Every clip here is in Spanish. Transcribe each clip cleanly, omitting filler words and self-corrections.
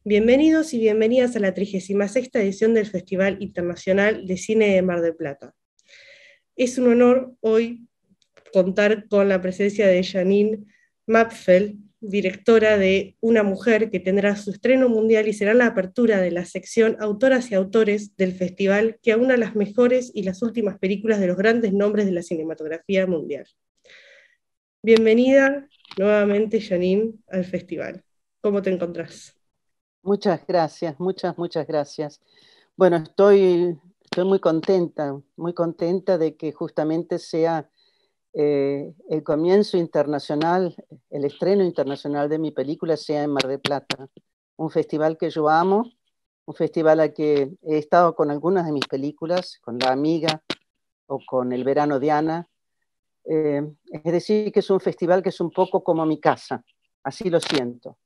Bienvenidos y bienvenidas a la 36ª edición del Festival Internacional de Cine de Mar del Plata. Es un honor hoy contar con la presencia de Janine Mapfel, directora de Una Mujer, que tendrá su estreno mundial y será la apertura de la sección Autoras y Autores del festival, que aúna las mejores y las últimas películas de los grandes nombres de la cinematografía mundial. Bienvenida nuevamente, Janine, al festival. ¿Cómo te encontrás? Muchas gracias, muchas gracias. Bueno, estoy muy contenta de que justamente sea el comienzo internacional, el estreno internacional de mi película sea en Mar del Plata, un festival que yo amo, un festival al que he estado con algunas de mis películas, con La Amiga o con El Verano de Ana. Es decir, que es un festival que es un poco como mi casa, así lo siento.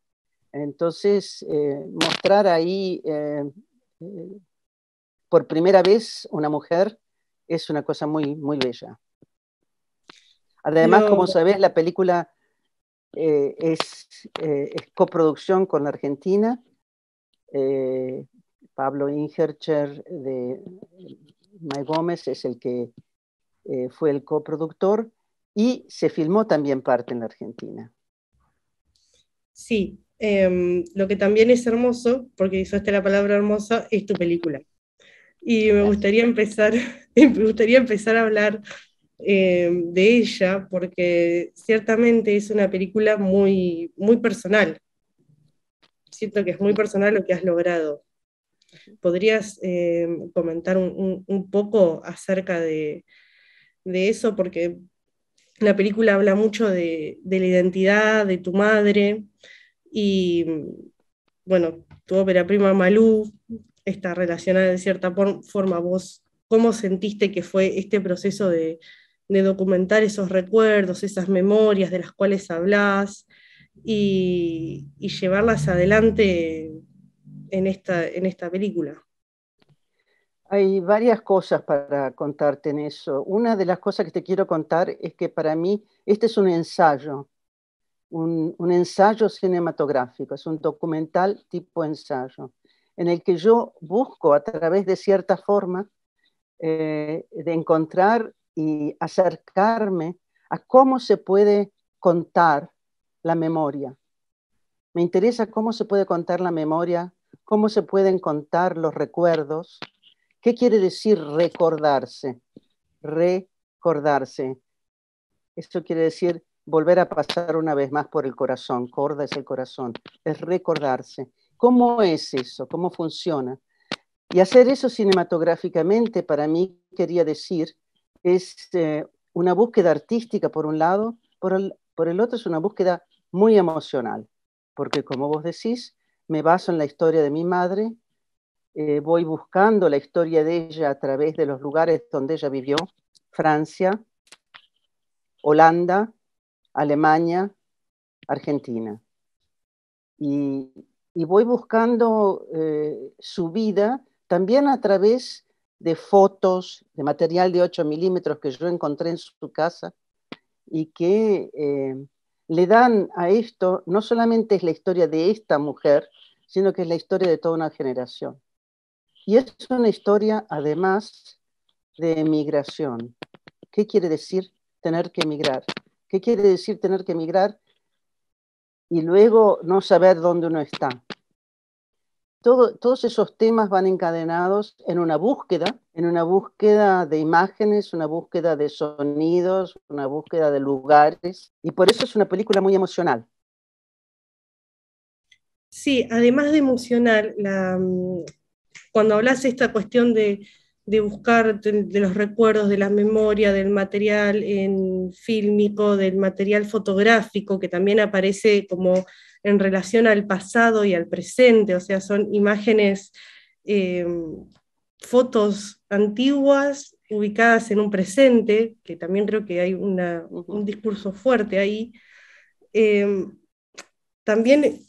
Entonces, mostrar ahí por primera vez una mujer es una cosa muy bella. Además, como sabés, la película es coproducción con la Argentina. Pablo Ingercher de May Gómez es el que fue el coproductor y se filmó también parte en la Argentina. Sí, lo que también es hermoso, porque usaste la palabra hermosa, es tu película. Y me gustaría empezar, a hablar de ella, porque ciertamente es una película muy personal. Siento que es muy personal lo que has logrado. ¿Podrías comentar un poco acerca de eso? Porque la película habla mucho de la identidad de tu madre y, bueno, tu ópera prima Malú está relacionada de cierta forma. ¿Vos cómo sentiste que fue este proceso de documentar esos recuerdos, esas memorias de las cuales hablás y llevarlas adelante en esta película? Hay varias cosas para contarte en eso. Una de las cosas que te quiero contar es que para mí este es un ensayo, un ensayo cinematográfico, es un documental tipo ensayo, en el que yo busco a través de cierta forma de encontrar y acercarme a cómo se puede contar la memoria. Me interesa cómo se puede contar la memoria, cómo se pueden contar los recuerdos. ¿Qué quiere decir recordarse? Recordarse. Esto quiere decir volver a pasar una vez más por el corazón. Corda es el corazón. Es recordarse. ¿Cómo es eso? ¿Cómo funciona? Y hacer eso cinematográficamente para mí quería decir es una búsqueda artística por un lado, por el otro es una búsqueda muy emocional, porque como vos decís, me baso en la historia de mi madre, voy buscando la historia de ella a través de los lugares donde ella vivió, Francia, Holanda, Alemania, Argentina. Y, y voy buscando su vida también a través de fotos, de material de 8 milímetros que yo encontré en su casa y que le dan a esto, no solamente es la historia de esta mujer, sino que es la historia de toda una generación. Y es una historia, además, de emigración. ¿Qué quiere decir tener que emigrar? ¿Qué quiere decir tener que emigrar y luego no saber dónde uno está? Todos esos temas van encadenados en una búsqueda de imágenes, una búsqueda de sonidos, una búsqueda de lugares, y por eso es una película muy emocional. Sí, además de emocional, cuando hablas de esta cuestión de buscar de los recuerdos, de la memoria, del material en fílmico, del material fotográfico, que también aparece como en relación al pasado y al presente, o sea, son imágenes, eh, fotos antiguas ubicadas en un presente, que también creo que hay un discurso fuerte ahí. Eh, También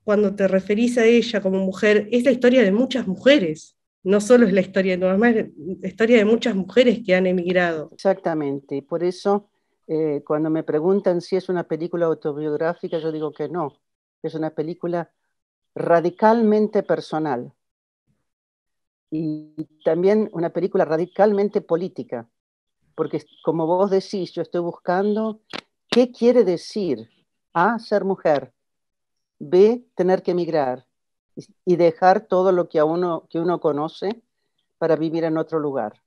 cuando te referís a ella como mujer, es la historia de muchas mujeres, no solo es la historia de tu mamá, es la historia de muchas mujeres que han emigrado. Exactamente, y por eso cuando me preguntan si es una película autobiográfica, yo digo que no, es una película radicalmente personal y también una película radicalmente política, porque como vos decís, yo estoy buscando qué quiere decir A, ser mujer, B, tener que emigrar y dejar todo lo que uno conoce para vivir en otro lugar.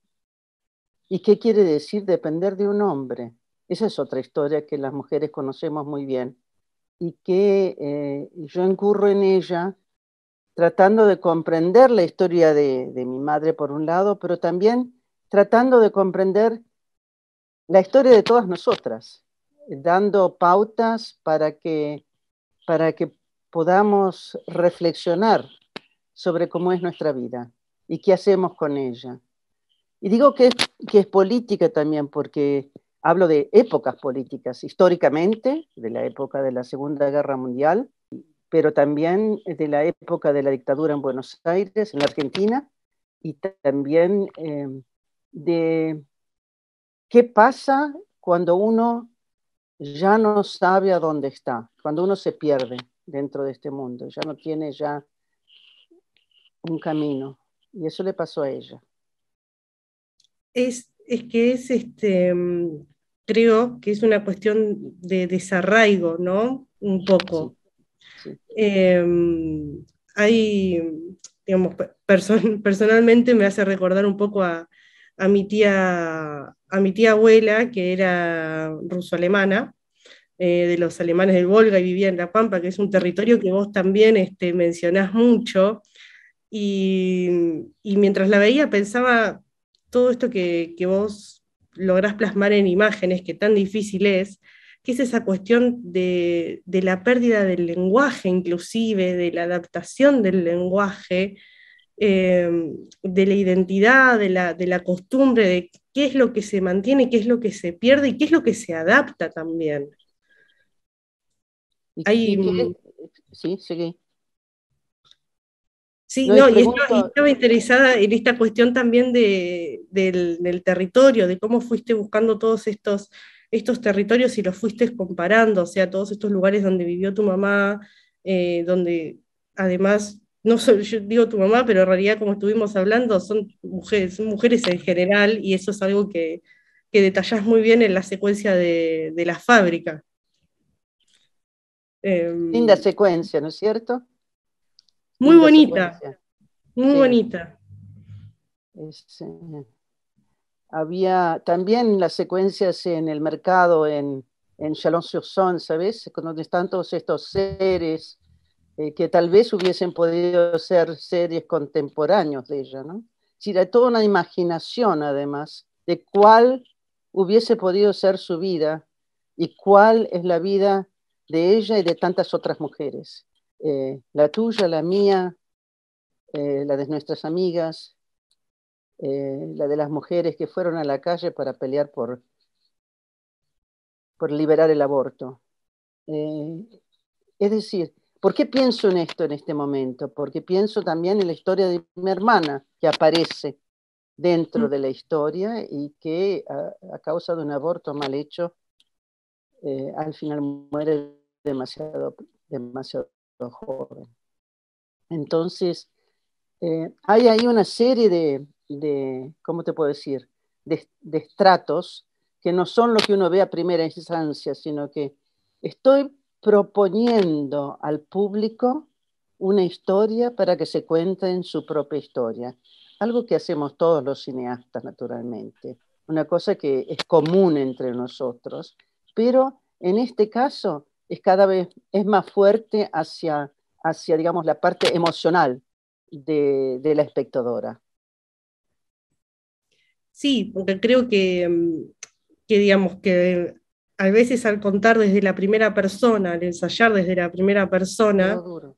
¿Y qué quiere decir depender de un hombre? Esa es otra historia que las mujeres conocemos muy bien y que yo incurro en ella tratando de comprender la historia de mi madre por un lado, pero también tratando de comprender la historia de todas nosotras, dando pautas para que podamos reflexionar sobre cómo es nuestra vida y qué hacemos con ella. Y digo que es política también porque hablo de épocas políticas, históricamente, de la época de la Segunda Guerra Mundial, pero también de la época de la dictadura en Buenos Aires, en la Argentina, y también de qué pasa cuando uno ya no sabe a dónde está, cuando uno se pierde dentro de este mundo, ya no tiene ya un camino. Y eso le pasó a ella. Es que creo que es una cuestión de desarraigo, ¿no? Un Sí, poco. sí. Eh, Hay, digamos, personalmente me hace recordar un poco a mi tía abuela, que era ruso-alemana, de los alemanes del Volga y vivía en La Pampa, que es un territorio que vos también mencionás mucho. Y mientras la veía pensaba todo esto que vos lográs plasmar en imágenes, que tan difícil es, que es esa cuestión de la pérdida del lenguaje, inclusive, de la adaptación del lenguaje, de la identidad, de la costumbre, de qué es lo que se mantiene, qué es lo que se pierde y qué es lo que se adapta también. Hay, Y qué? Sí, seguí. Sí, No, y no, y pregunto, estaba interesada en esta cuestión también del territorio, de cómo fuiste buscando todos estos territorios y los fuiste comparando, o sea, todos estos lugares donde vivió tu mamá, donde además, no solo yo digo tu mamá, pero en realidad como estuvimos hablando, son mujeres en general, y eso es algo que detallás muy bien en la secuencia de la fábrica. linda Em, secuencia, ¿no es cierto? Muy Linda bonita, secuencia. muy Sí, bonita. es, había también las secuencias en el mercado en Chalon-sur-Saône, ¿sabes? Donde están todos estos seres que tal vez hubiesen podido ser seres contemporáneos de ella, ¿no? Sí, hay toda una imaginación, además, de cuál hubiese podido ser su vida y cuál es la vida de ella y de tantas otras mujeres. La tuya, la mía, la de nuestras amigas, la de las mujeres que fueron a la calle para pelear por liberar el aborto. Eh, es decir, ¿por qué pienso en esto en este momento? Porque pienso también en la historia de mi hermana, que aparece dentro de la historia y que a causa de un aborto mal hecho, al final muere demasiado joven. Entonces, hay ahí una serie ¿cómo te puedo decir? De estratos que no son lo que uno ve a primera instancia, sino que estoy proponiendo al público una historia para que se cuente en su propia historia. Algo que hacemos todos los cineastas, naturalmente. Una cosa que es común entre nosotros, pero en este caso es cada vez es más fuerte hacia digamos, la parte emocional de la espectadora. Sí, porque creo que digamos que a veces al contar desde la primera persona, al ensayar desde la primera Duro, persona, duro.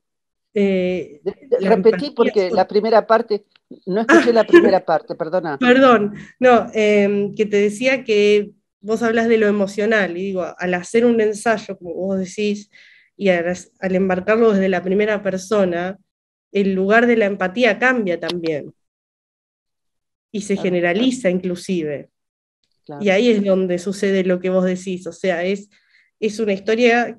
la Repetí empatía porque la primera parte, no escuché Ah, la primera parte, perdona. perdón, no, que te decía que vos hablas de lo emocional, y digo, al hacer un ensayo, como vos decís, y al embarcarlo desde la primera persona, el lugar de la empatía cambia también, y se Claro, generaliza inclusive. Y claro. ahí es donde sucede lo que vos decís, o sea, es una historia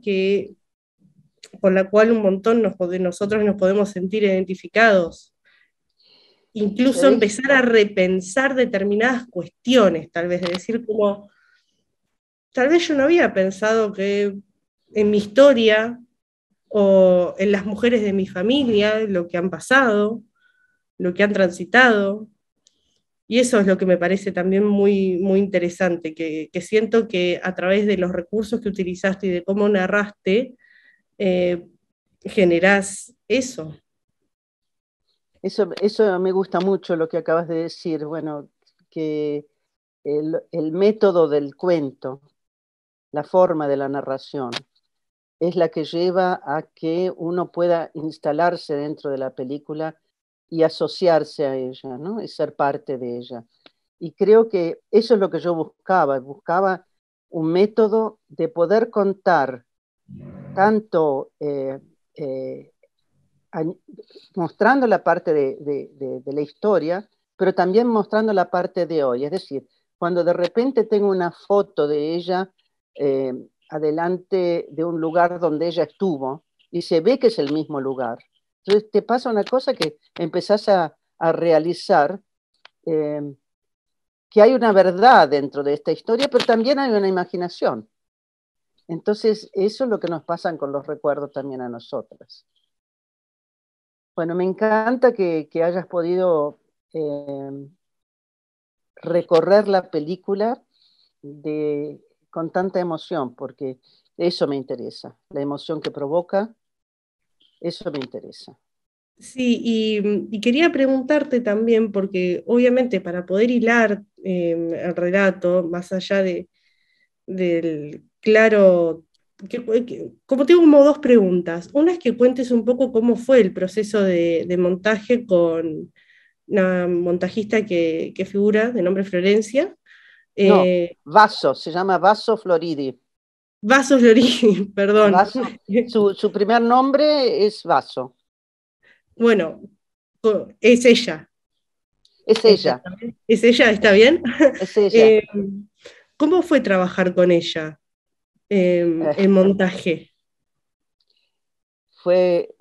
con la cual un montón de nosotros nos podemos sentir identificados. Incluso ¿Sabéis? empezar a repensar determinadas cuestiones, tal vez, de decir como, tal vez yo no había pensado que en mi historia o en las mujeres de mi familia, lo que han pasado, lo que han transitado. Y eso es lo que me parece también muy, muy interesante, que siento que a través de los recursos que utilizaste y de cómo narraste, eh, generás eso. Eso me gusta mucho lo que acabas de decir, bueno, que el método del cuento, la forma de la narración, es la que lleva a que uno pueda instalarse dentro de la película y asociarse a ella, ¿no? Y ser parte de ella. Y creo que eso es lo que yo buscaba un método de poder contar tanto eh, mostrando la parte de la historia, pero también mostrando la parte de hoy. Es decir, cuando de repente tengo una foto de ella eh, adelante de un lugar donde ella estuvo y se ve que es el mismo lugar. Entonces te pasa una cosa que empezás a realizar, eh, que hay una verdad dentro de esta historia, pero también hay una imaginación. Entonces eso es lo que nos pasa con los recuerdos también a nosotras. Bueno, me encanta que hayas podido eh, recorrer la película con tanta emoción, porque eso me interesa, la emoción que provoca, eso me interesa. Sí, y quería preguntarte también, porque obviamente para poder hilar el relato, más allá del claro, como tengo como dos preguntas. Una es que cuentes un poco cómo fue el proceso de montaje con una montajista que figura de nombre Florencia. No, Eh, Vaso, se llama Vaso Floridi. Vasos Lorini, perdón. Vaso, su primer nombre es Vaso, Bueno, es ella. es ella, ¿Es ella? ¿Está bien? es ella. Eh, ¿Cómo fue trabajar con ella Eh, el montaje? fue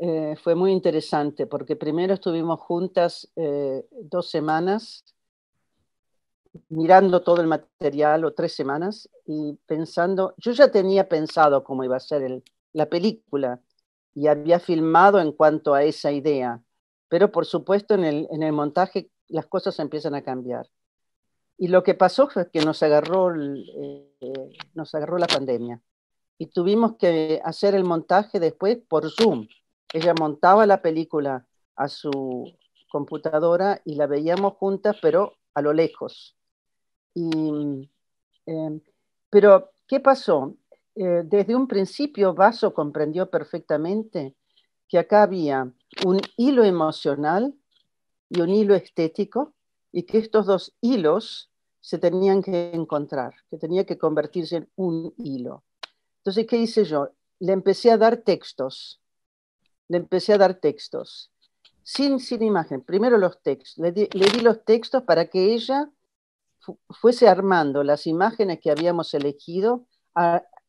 muy interesante porque primero estuvimos juntas 2 semanas mirando todo el material o 3 semanas y pensando, yo ya tenía pensado cómo iba a ser la película y había filmado en cuanto a esa idea, pero por supuesto en el montaje las cosas empiezan a cambiar. Y lo que pasó fue que nos agarró la pandemia y tuvimos que hacer el montaje después por Zoom. Ella montaba la película a su computadora y la veíamos juntas, pero a lo lejos. Y, eh, pero, ¿qué pasó? Desde un principio, Vaso comprendió perfectamente que acá había un hilo emocional y un hilo estético, y que estos dos hilos se tenían que encontrar, que tenía que convertirse en un hilo. Entonces, ¿qué hice yo? Le empecé a dar textos, le empecé a dar textos, sin imagen. Primero los textos, le di los textos para que ella fuese armando las imágenes que habíamos elegido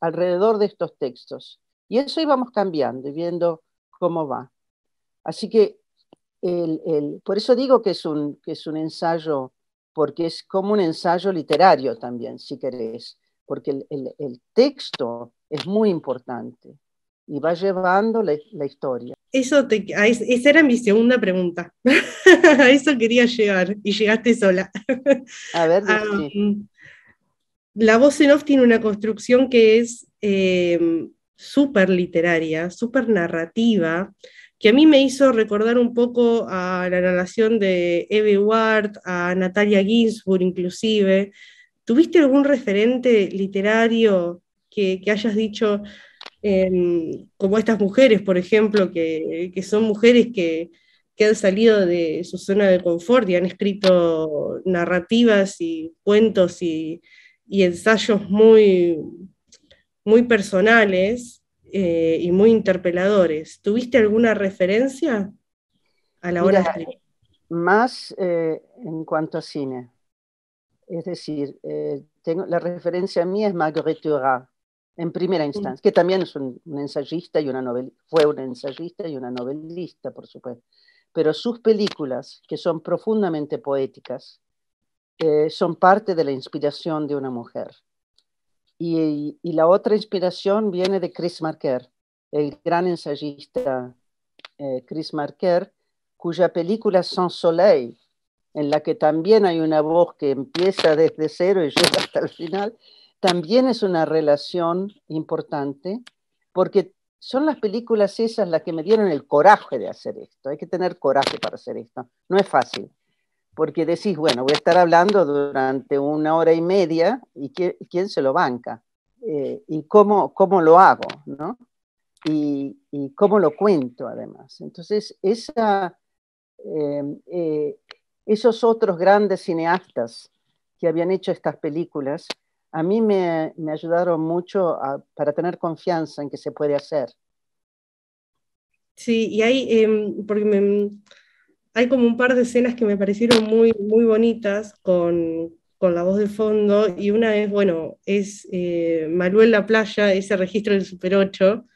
alrededor de estos textos. Y eso íbamos cambiando y viendo cómo va. Así que por eso digo que es un ensayo, porque es como un ensayo literario también, si querés, porque el texto es muy importante y va llevando la historia. Esa era mi segunda pregunta. A eso quería llegar y llegaste sola. A ver, sí. Am, la voz en off tiene una construcción que es súper literaria, súper narrativa, que a mí me hizo recordar un poco a la narración de Evie Ward, a Natalia Ginsburg inclusive. ¿Tuviste algún referente literario que hayas dicho, como estas mujeres, por ejemplo, que son mujeres que han salido de su zona de confort y han escrito narrativas y cuentos y ensayos muy, muy personales y muy interpeladores? ¿Tuviste alguna referencia a la hora de Mira, escribir? más en cuanto a cine. Es decir, la referencia mía es Marguerite Duras. en primera instancia, que también es un ensayista y una fue un ensayista y una novelista, por supuesto. Pero sus películas, que son profundamente poéticas, son parte de la inspiración de una mujer. Y la otra inspiración viene de Chris Marker, el gran ensayista Chris Marker, cuya película Sans Soleil, en la que también hay una voz que empieza desde cero y llega hasta el final, también es una relación importante, porque son las películas esas las que me dieron el coraje de hacer esto. Hay que tener coraje para hacer esto. No es fácil, porque decís, bueno, voy a estar hablando durante 1 hora y media y ¿quién se lo banca? ¿Y cómo lo hago? ¿No? Y cómo lo cuento además. Entonces, esos otros grandes cineastas que habían hecho estas películas, a mí me ayudaron mucho para tener confianza en que se puede hacer. Sí, y hay, hay como un par de escenas que me parecieron muy, muy bonitas con la voz de fondo, y una es, bueno, es Malú en la playa, ese registro del Super 8,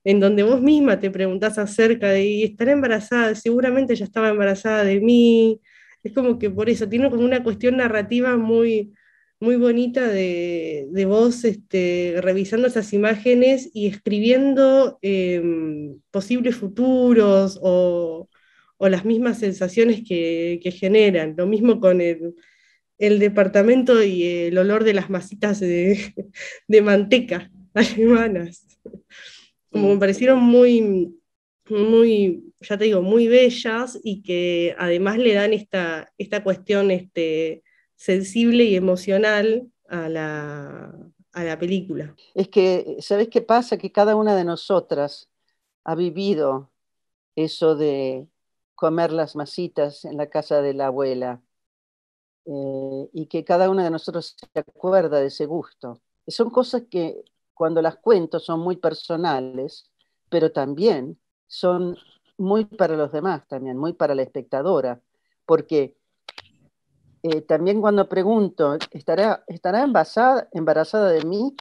en donde vos misma te preguntás acerca de, ¿y estará embarazada? Seguramente ya estaba embarazada de mí. Es como que por eso, tiene como una cuestión narrativa muy, muy bonita de vos revisando esas imágenes y escribiendo posibles futuros o las mismas sensaciones que generan. Lo mismo con el departamento y el olor de las masitas de manteca alemanas. Como me Sí. parecieron muy, muy, ya te digo, muy bellas, y que además le dan esta cuestión sensible y emocional a la película. Es que, ¿sabes qué pasa? Que cada una de nosotras ha vivido eso de comer las masitas en la casa de la abuela, y que cada una de nosotros se acuerda de ese gusto. Son cosas que cuando las cuento son muy personales, pero también son muy para los demás, también muy para la espectadora, porque también cuando pregunto, ¿estará embarazada de mí?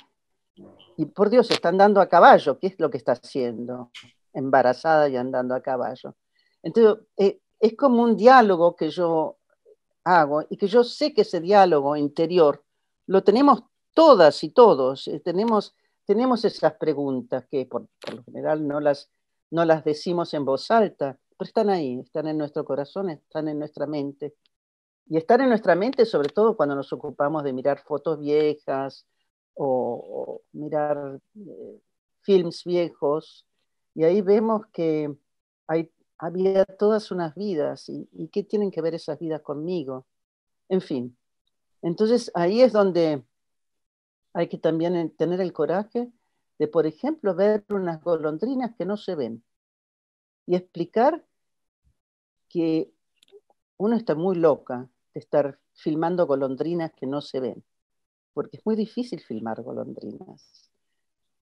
Y por Dios, está andando a caballo, ¿qué es lo que está haciendo? Embarazada y andando a caballo. Entonces, es como un diálogo que yo hago y que yo sé que ese diálogo interior lo tenemos todas y todos. Tenemos esas preguntas que por lo general no las decimos en voz alta, pero están ahí, están en nuestro corazón, están en nuestra mente. Y están en nuestra mente sobre todo cuando nos ocupamos de mirar fotos viejas o mirar films viejos, y ahí vemos que había todas unas vidas, y qué tienen que ver esas vidas conmigo. En fin, entonces ahí es donde hay que también tener el coraje de, por ejemplo, ver unas golondrinas que no se ven y explicar que uno está muy loca de estar filmando golondrinas que no se ven, porque es muy difícil filmar golondrinas.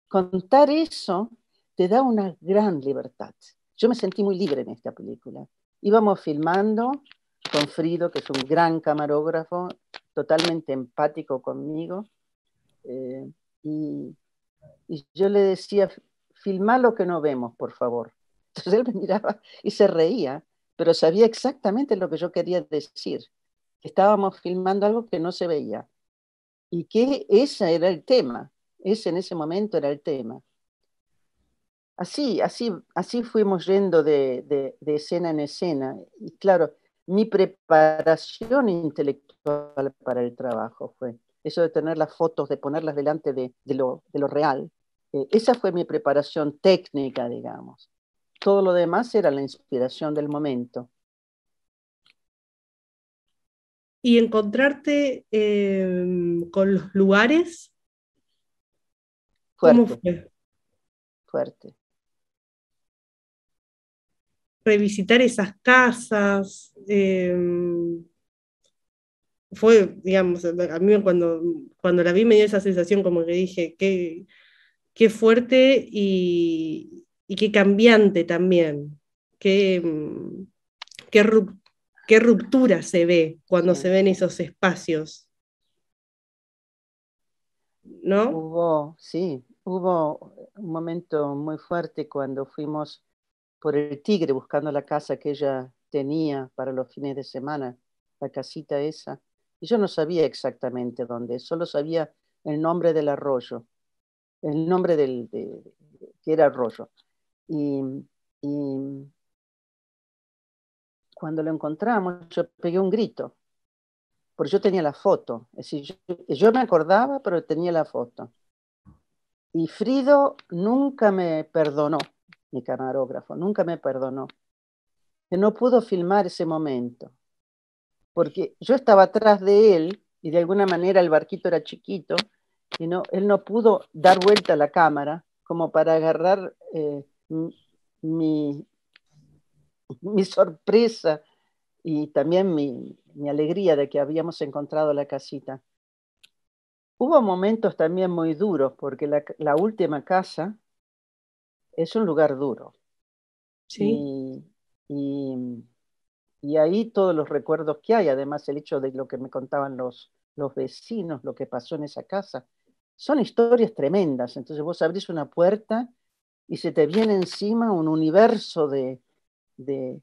Contar eso te da una gran libertad. Yo me sentí muy libre en esta película. Íbamos filmando con Frido, que es un gran camarógrafo, totalmente empático conmigo, eh, y, y yo le decía, filmá lo que no vemos, por favor. Entonces él me miraba y se reía, pero sabía exactamente lo que yo quería decir. Estábamos filmando algo que no se veía y que ese era el tema, ese en ese momento era el tema. Así fuimos yendo de escena en escena. Y claro, mi preparación intelectual para el trabajo fue eso de tener las fotos, de ponerlas delante de lo real. Esa fue mi preparación técnica, digamos. Todo lo demás era la inspiración del momento. Y encontrarte con los lugares, ¿cómo Fuerte, fue? fuerte. Revisitar esas casas. Fue, digamos, a mí cuando la vi me dio esa sensación como que dije, qué fuerte y qué cambiante también, qué, qué, qué ruptura se ve Sí. cuando se ven esos espacios, ¿no? Sí, Hubo un momento muy fuerte cuando fuimos por el Tigre buscando la casa que ella tenía para los fines de semana, la casita esa. Y yo no sabía exactamente dónde, solo sabía el nombre del arroyo, el nombre que era arroyo. Y, y cuando lo encontramos, yo pegué un grito, porque yo tenía la foto. Es decir, yo me acordaba, pero tenía la foto. Y Frido nunca me perdonó, mi camarógrafo, nunca me perdonó, que no pudo filmar ese momento, porque yo estaba atrás de él y de alguna manera el barquito era chiquito y él no pudo dar vuelta a la cámara como para agarrar mi, mi sorpresa y también mi alegría de que habíamos encontrado la casita. Hubo momentos también muy duros, porque la última casa es un lugar duro. Sí. Y, y, y ahí todos los recuerdos que hay, además el hecho de lo que me contaban los vecinos, lo que pasó en esa casa, son historias tremendas. Entonces vos abrís una puerta y se te viene encima un universo de, de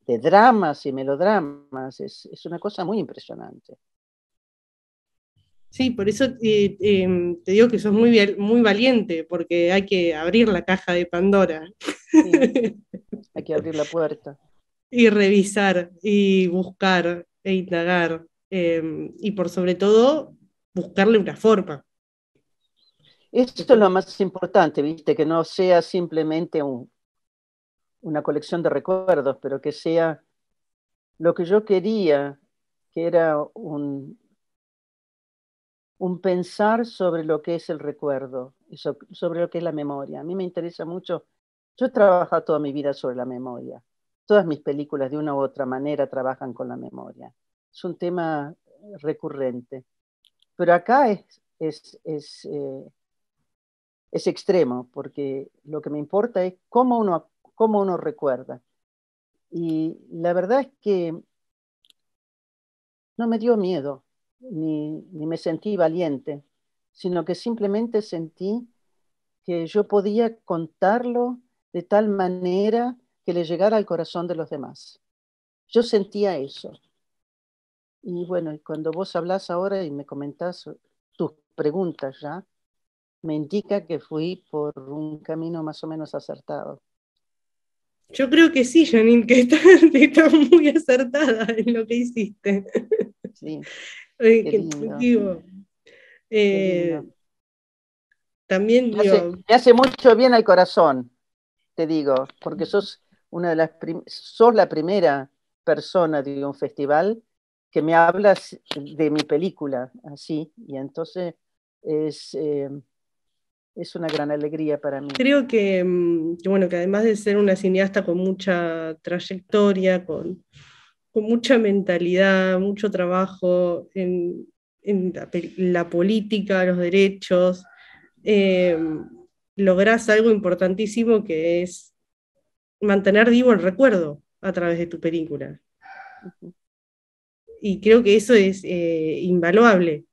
dramas y melodramas. Es una cosa muy impresionante. Sí, por eso te digo que sos muy valiente, porque hay que abrir la caja de Pandora Sí, hay que abrir la puerta. y revisar y buscar e indagar, y por sobre todo buscarle una forma. Eso es lo más importante, ¿viste? Que no sea simplemente una colección de recuerdos, pero que sea lo que yo quería, que era un pensar sobre lo que es el recuerdo, y sobre lo que es la memoria. A mí me interesa mucho, yo he trabajado toda mi vida sobre la memoria. Todas mis películas de una u otra manera trabajan con la memoria. Es un tema recurrente. Pero acá es extremo, porque lo que me importa es cómo uno recuerda. Y la verdad es que no me dio miedo, ni me sentí valiente, sino que simplemente sentí que yo podía contarlo de tal manera que le llegara al corazón de los demás. Yo sentía eso. Y bueno, y cuando vos hablás ahora y me comentás tus preguntas ya, me indica que fui por un camino más o menos acertado. Yo creo que sí, Janine, que estás muy acertada en lo que hiciste. Sí, qué lindo, Digo, qué eh, lindo. también digo, Me hace mucho bien al corazón, te digo, porque sos la primera persona de un festival que me hablas de mi película, así, y entonces es, eh, es una gran alegría para mí. creo que, bueno, que además de ser una cineasta con mucha trayectoria, con mucha mentalidad, mucho trabajo en la política, los derechos, eh, lográs algo importantísimo que es mantener vivo el recuerdo a través de tu película. Y creo que eso es invaluable,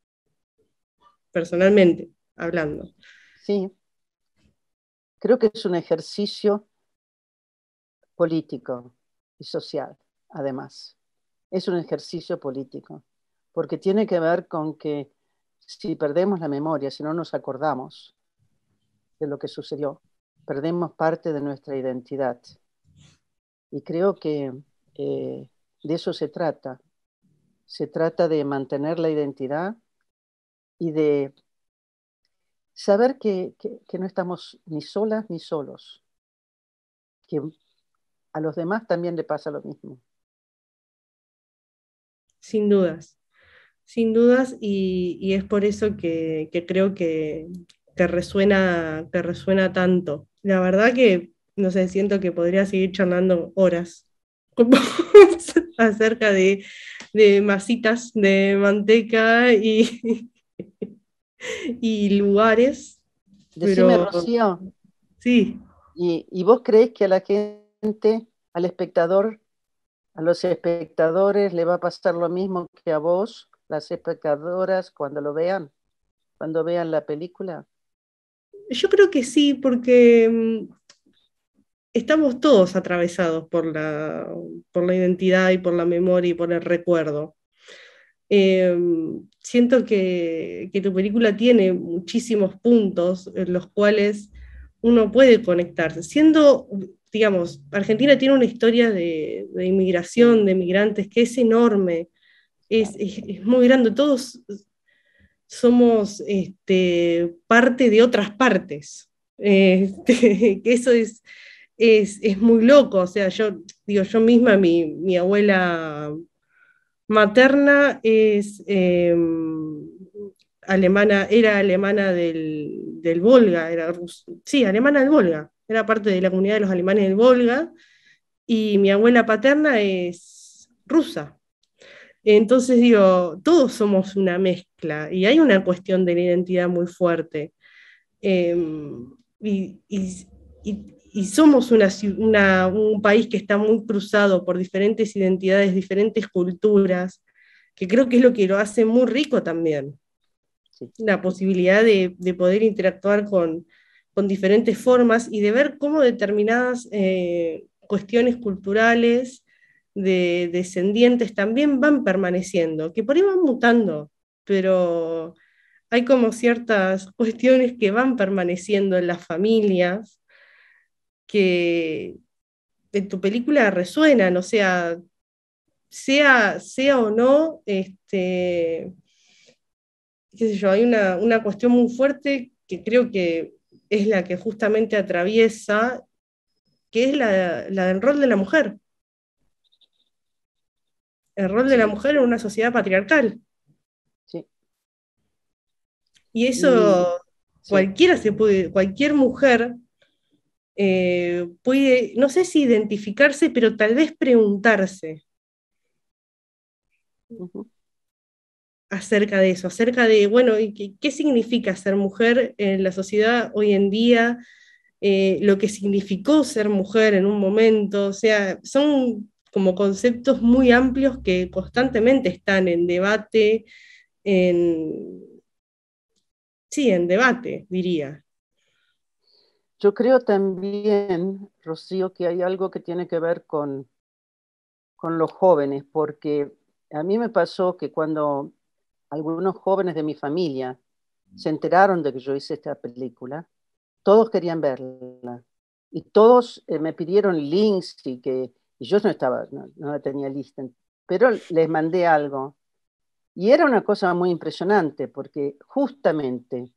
personalmente hablando. Sí, creo que es un ejercicio político y social, además. Es un ejercicio político, porque tiene que ver con que si perdemos la memoria, si no nos acordamos de lo que sucedió, perdemos parte de nuestra identidad. Y creo que de eso se trata. Se trata de mantener la identidad y de saber que no estamos ni solas ni solos, que a los demás también le pasa lo mismo. Sin dudas, sin dudas, y es por eso que creo que resuena tanto. La verdad que, no sé, siento que podría seguir charlando horas con vos acerca de masitas de manteca y lugares, Decime, pero Rocío, sí. ¿y vos creés que a la gente, al espectador, a los espectadores le va a pasar lo mismo que a vos, las espectadoras, cuando vean la película? Yo creo que sí, porque estamos todos atravesados por la identidad y por la memoria y por el recuerdo. Eh, Siento que tu película tiene muchísimos puntos en los cuales uno puede conectarse. Siendo, digamos, Argentina tiene una historia de inmigración, de migrantes, que es enorme, es muy grande. Todos somos parte de otras partes. Que eso es muy loco. O sea, yo digo, yo misma, mi abuela materna es alemana, era alemana del Volga, sí, alemana del Volga, era parte de la comunidad de los alemanes del Volga, y mi abuela paterna es rusa. Entonces digo, todos somos una mezcla y hay una cuestión de la identidad muy fuerte. Eh, y, y- y somos un país que está muy cruzado por diferentes identidades, diferentes culturas, que creo que es lo que lo hace muy rico también. Sí. La posibilidad de poder interactuar con diferentes formas y de ver cómo determinadas cuestiones culturales de descendientes también van permaneciendo, que por ahí van mutando, pero hay como ciertas cuestiones que van permaneciendo en las familias que en tu película resuenan, o sea o no, qué sé yo, hay una cuestión muy fuerte que creo que es la que justamente atraviesa, que es la del rol de la mujer, el rol de la Sí, mujer en una sociedad patriarcal. sí. Y Y eso sí, cualquier mujer puede, no sé si identificarse, pero tal vez preguntarse ujú. acerca de eso, acerca de, bueno, ¿y qué significa ser mujer en la sociedad hoy en día? Lo que significó ser mujer en un momento, o sea, son como conceptos muy amplios que constantemente están en debate, en, sí, en debate, diría. Yo creo también, Rocío, que hay algo que tiene que ver con los jóvenes, porque a mí me pasó que cuando algunos jóvenes de mi familia se enteraron de que yo hice esta película, todos querían verla. Y todos me pidieron links y yo no estaba, no la tenía lista, pero les mandé algo. Y era una cosa muy impresionante, porque justamente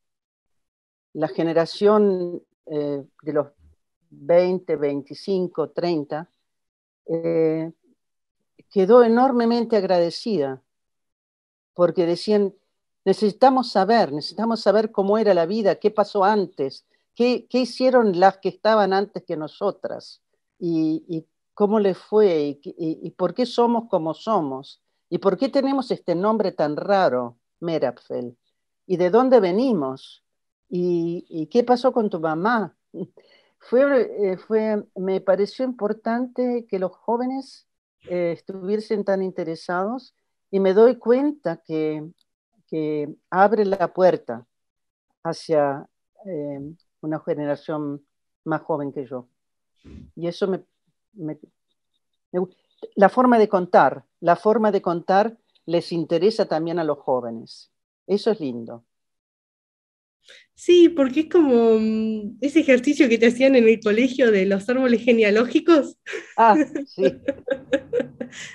la generación de los 20, 25, 30 eh, quedó enormemente agradecida, porque decían, necesitamos saber cómo era la vida, qué pasó antes, qué hicieron las que estaban antes que nosotras, y cómo les fue, y por qué somos como somos, y por qué tenemos este nombre tan raro, Merapfel, y de dónde venimos, y qué pasó con tu mamá. Me pareció importante que los jóvenes estuviesen tan interesados y me doy cuenta que abre la puerta hacia eh, una generación más joven que yo. Y eso me, me, la forma de contar les interesa también a los jóvenes. Eso es lindo. Sí, porque es como ese ejercicio que te hacían en el colegio de los árboles genealógicos, Ah, sí,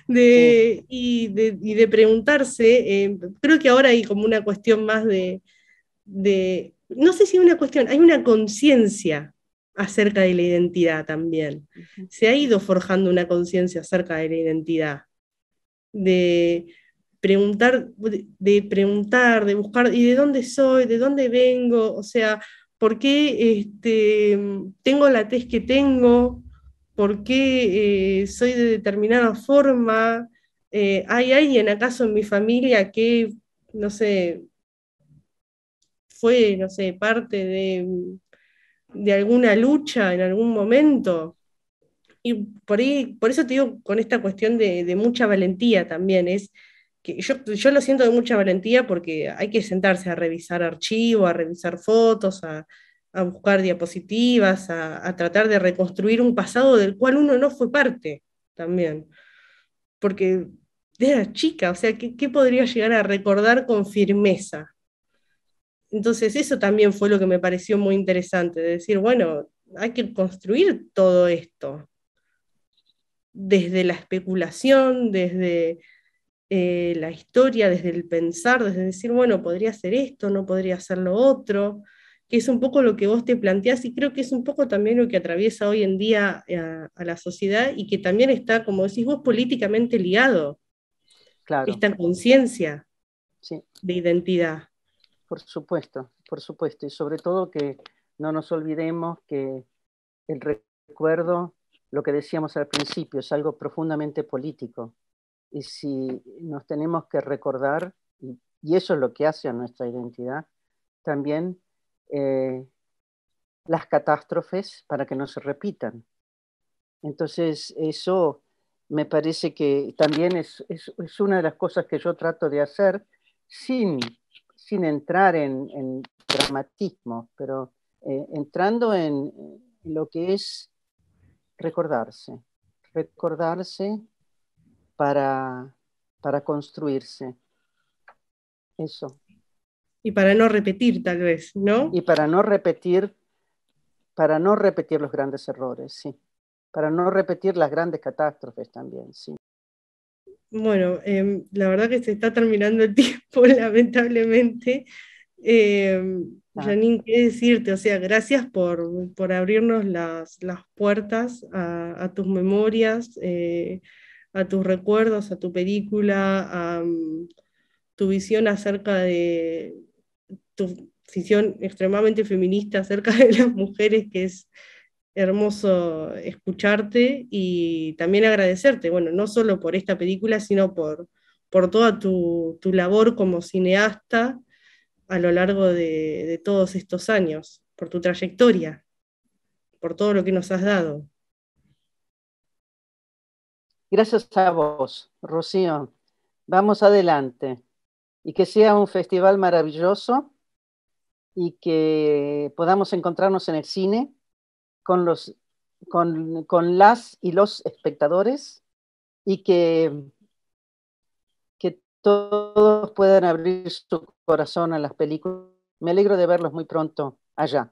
sí, y de preguntarse, creo que ahora hay como una cuestión más no sé si una cuestión, hay una conciencia acerca de la identidad también. Se ha ido forjando una conciencia acerca de la identidad, de preguntar, de buscar, ¿y de dónde soy? ¿De dónde vengo? O sea, ¿por qué tengo la tez que tengo? ¿Por qué soy de determinada forma? ¿Hay alguien acaso en mi familia que, no sé, fue, no sé, parte de alguna lucha en algún momento? Y por ahí, por eso te digo, con esta cuestión de mucha valentía también, es que yo lo siento de mucha valentía porque hay que sentarse a revisar archivos, a revisar fotos, a buscar diapositivas, a tratar de reconstruir un pasado del cual uno no fue parte también. Porque era chica, o sea, ¿qué podría llegar a recordar con firmeza? Entonces eso también fue lo que me pareció muy interesante, de decir, bueno, hay que construir todo esto, desde la especulación, desde la historia, desde el pensar, desde decir, bueno, podría ser esto, no podría ser lo otro, que es un poco lo que vos te planteás y creo que es un poco también lo que atraviesa hoy en día a la sociedad y que también está, como decís vos, políticamente ligado, Claro, esta conciencia sí, de identidad. por supuesto. Y sobre todo que no nos olvidemos que el recuerdo, lo que decíamos al principio, es algo profundamente político. Y si nos tenemos que recordar, y eso es lo que hace a nuestra identidad, también las catástrofes para que no se repitan. Entonces, eso me parece que también es una de las cosas que yo trato de hacer sin, sin entrar en dramatismo, pero entrando en lo que es recordarse, recordarse para, para construirse, eso. Y para no repetir, tal vez, ¿no? Y para no repetir los grandes errores, sí. Para no repetir las grandes catástrofes también, sí. Bueno, la verdad que se está terminando el tiempo, lamentablemente. Eh, Ah, Janine, ¿qué decirte? O sea, gracias por abrirnos las puertas a tus memorias, a tus recuerdos, a tu película, a tu visión acerca de tu visión extremadamente feminista acerca de las mujeres, que es hermoso escucharte y también agradecerte, bueno, no solo por esta película, sino por toda tu labor como cineasta a lo largo de todos estos años, por tu trayectoria, por todo lo que nos has dado. gracias a vos, Rocío. Vamos adelante. Y que sea un festival maravilloso y que podamos encontrarnos en el cine con, con las y los espectadores y que todos puedan abrir su corazón a las películas. Me alegro de verlos muy pronto allá.